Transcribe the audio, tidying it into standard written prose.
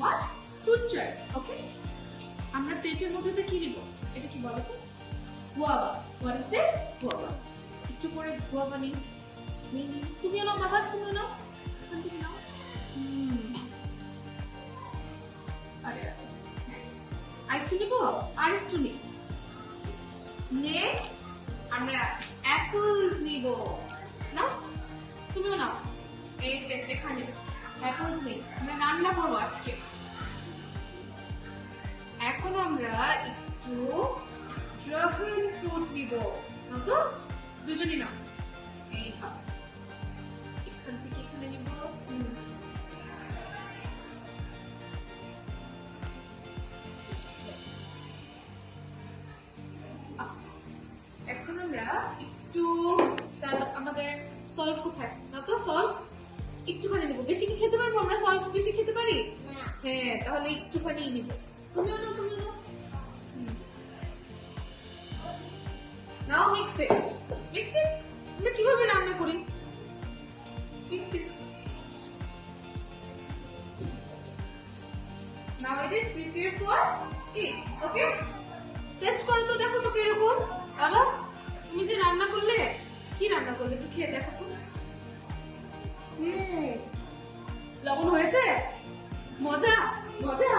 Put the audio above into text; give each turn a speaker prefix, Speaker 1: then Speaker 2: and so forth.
Speaker 1: What? Fruit chart. Okay? আমরা প্লেটের মধ্যে কি নিব? এটা কি বলো তো? Guava. What is this? Guava. একটু করে গুয়াভা নিই। তুমিও নাও বাবা, তুমিও নাও। তুমি নাও। আরে আরেকটু নিব? আরেকটু নিই। নেক্সট আমরা অ্যাপলস নিব। নাও? তুমিও নাও। এই যে এখানে অ্যাপলস নেই। আমরা রান্না করবো আজকে। এখন আমরা একটু ড্রাগন ফ্রুট নিব। তো দুজনই নাও। এই হাফ। এখান থেকে এখানে নিব। এখন আমরা একটু আমাদের সল্ট কোথায়? না তো সল্ট একটুখানি নেব। বেশি কি খেতে পারবো আমরা? সল্ট বেশি খেতে পারি? হ্যাঁ, তাহলে একটুখানি নিব। তুমিও নাও, তুমিও নাও। নাও মিক্স ইট। মিক্স ইট। আমরা কিভাবে রান্না করি? Mix it. Now it is prepared for eat. Okay? Test করো তো, দেখো তো কিরকম। বাবা, তুমি যে রান্না করলে, কি রান্না করলে একটু খেয়ে দেখো তো। লবণ হয়েছে? মজা মজা।